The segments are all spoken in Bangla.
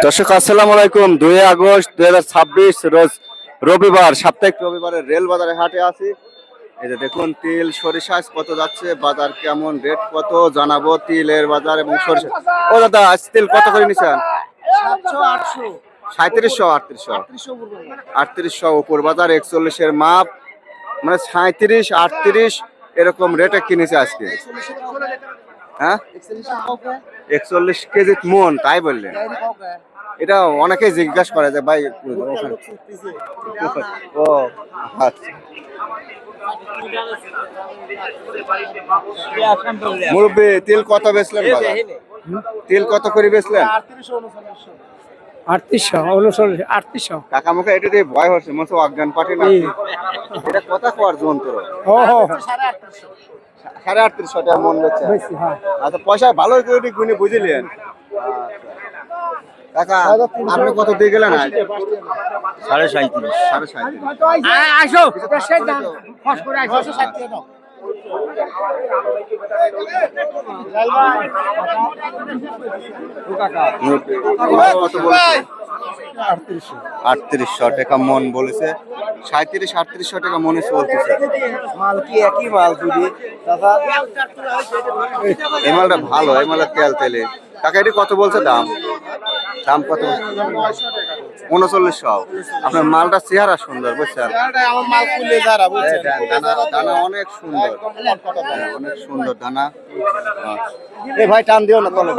দর্শক আসসালামু আলাইকুম। 2 আগস্ট 2026 রোজ রবিবার, সাপ্তাহিক রবিবারের রেল বাজারে হাটে আছি। এই যে দেখুন তিল সরিষা কত যাচ্ছে, বাজার কেমন, রেট কত জানাবো। তিলের বাজার এবং সরিষা। ও দাদা আজ তিল কত করে নিছেন? 3700 3800 উপর বাজার। 41 এর মাপ, মানে 37 38 এরকম রেটে কিনেছে আজকে। হ্যাঁ 41 কেজি মন, তাই বললেন? এটা অনেকেই জিজ্ঞাসা করে যে ভাই ও আচ্ছা। মুরব্বী তেল কত বেচলেন? তেল কত করে বেচলেন? 3800 কাকা মুখে এটা দিয়ে ভয় হচ্ছে, মনে হচ্ছে অজ্ঞান পাঠে না। এটা কথা কোয়ার যন্ত্র। 3800 টাকা মন বেচছে। আচ্ছা পয়সা ভালো করে গুনে বুঝলেন কাকা? আপনি কত দিয়ে গেলেন? 37.5। কত বলছে? 3800 টাকা মন বলেছে। 37-3800 টাকা মনে চলতেছে। মাল কি একই মাল দুদি দাদা? এই মালটা ভালো, এই মালটা তেল তেলে। কাকা এটি কত বলছে দাম? দাম কত? 3900। আপনার মালটা চেহারা সুন্দর, বুঝছেন? দানা অনেক সুন্দর, অনেক সুন্দর দানা। এ ভাই টান দিও না তলে।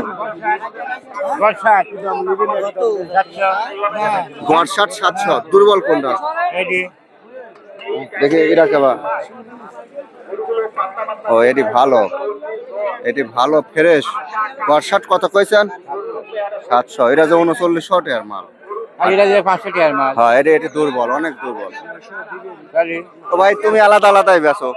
গড় 700। দুর্বল কোনটা দেখে এটা কেবা? ও এটি ভালো, এটি ভালো ফ্রেশ। গড় 60 কত কইছেন? 700। এটা যে 3900 টাকার মাল, এটা যে 500 টাকার মাল। হ্যাঁ এটি দুর্বল, অনেক দুর্বল। তো ভাই তুমি আলাদা আলাদাই বেচো।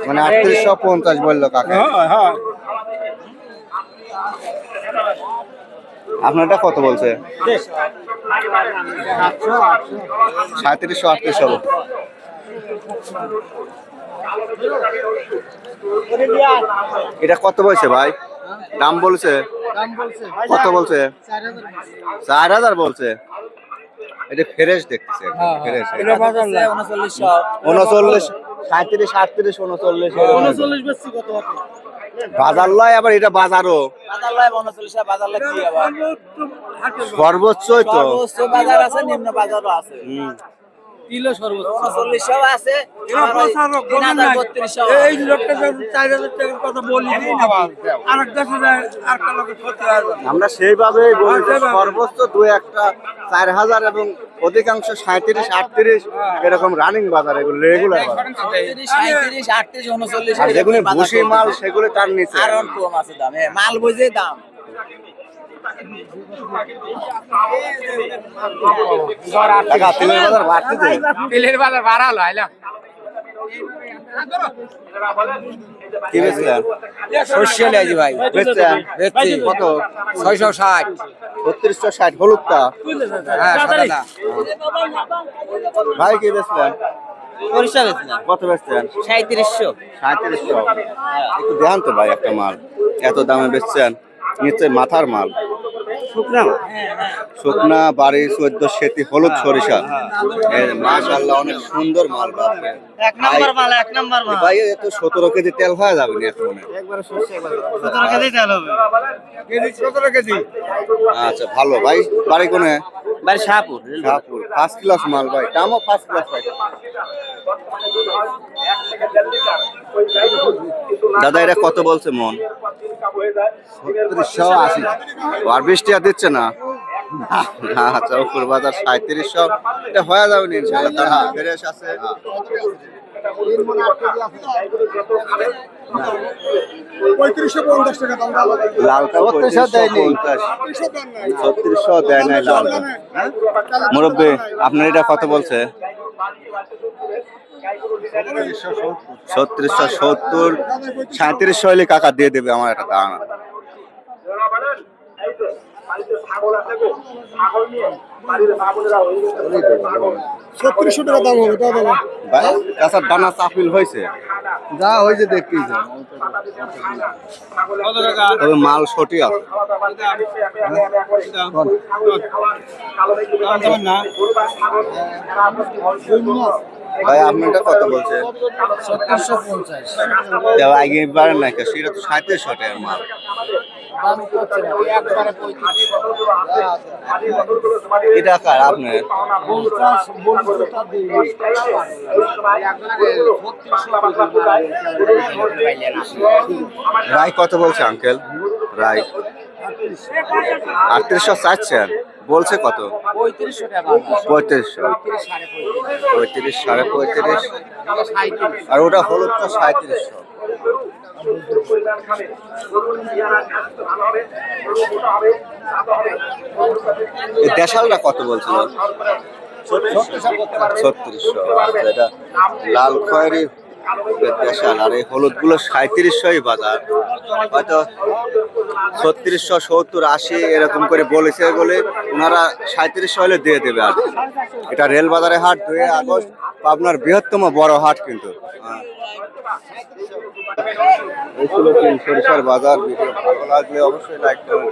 মানে 3850 বললো কাকা। আপনারটা কত বলছে? 3700-3800। এটা কত বলছে ভাই? দাম বলছে কত বলছে? 4000 বলছে। এটা ফ্রেশ দেখতেছে, ফ্রেশ। 39 37 38 39 বেশি কত হবে? বাজার লয়, আবার এটা বাজারও বাজার লয় 39 বাজার লয় কি আবার? সর্বোচ্চই তো সর্বোচ্চ বাজার আছে, নিম্ন বাজারও আছে। কিলো সর্বোচ্চ 39 আছে, আর 3032 এই লোকটা 4000 টাকার কথা বলি আরেক 10000 আরেকটা লোকের ক্ষতি হয়। আমরা সেইভাবেই বলি সর্বোচ্চ 2-1টা 4000 এবং অধিকাংশ 37 38 এরকম রানিং বাজার, এগুলো রেগুলার বাজার। 37 38 39 আর যেগুলো ভুসি মাল সেগুলো তার নিচে আর কম আছে দাম। মাল বুঝে দাম। তেলের বাজার বাড়ালো আইলাম। কি বেচলেন? সরষে লাইজি ভাই। বেচছেন কত? 660। 3660 হলুদটা। হ্যাঁ সাদাটা। ভাই কি বেচলেন? সরিষা বেচলাম কত বেচছেন? 3700। 3700। একটু দেখান তো ভাই একটা মাল, এত দামে বেচছেন? নিশ্চয় মাথার মাল। শুকনা বাড়ি 14 সেতি হলুদ সরিষা। মাশাআল্লাহ অনেক সুন্দর মাল। এক নাম্বার মাল, এক নাম্বার মাল ভাই এত 17 কেজি তেল হয়ে যাবে না এখন? একবারে সরষে একবারে 17 কেজি তেল হবে। KG 17 KG. আচ্ছা ভালো ভাই। বাড়ি কোনে? বাড়ি শাহপুর। শাহপুর। ফার্স্ট ক্লাস মাল ভাই, দামও ফার্স্ট ক্লাস ভাই। দাদা এটা কত বলছে মন? 3680। আর 20 টাকা দিচ্ছে না? আচ্ছা উপর বাজার 3700। এটা হয়ে যাবে ইনশাআল্লাহ, তার ফ্রেশ আছে। লালটা 3600 দেয় নাই লালটা। মুরব্বী আপনার এটা কত বলছে? 3670। 3700 হলে কাকা দিয়ে দেবে আমার একটা দানা। ছত্রিশশো টাকা দাম হবে তা দাদা ভাই কাঁচার দানা চাপিল হয়েছে যা হয়েছে দেখতেই তবে মাল সঠিক আছে ভাই আপনারটা কত বলছে 1750 আগে পারেন না সেটা তো 3700 টাকার মাল এটা কার আপনার রায় কত বলছে আঙ্কেল রায় 3800 চাচ্ছেন বলছে কত 3500 35 সাড়ে 35 আর ওটা হলুদটা 3700 এই দেশালটা কত বলছিল 3600 এটা লাল খয়েরি দেশাল আর এই হলুদ গুলো 3700 বাজার হয়তো 3600 70 80 এরকম করে বলেছে বলে ওনারা 3700 হলে দিয়ে দেবে আর এটা রেল বাজারে হাট 2 আগস্ট পাবনার বৃহত্তম বড় হাট কিন্তু এই ছিল সরিষার বাজার ভিডিও ভালো লাগলে অবশ্যই লাইক করুন।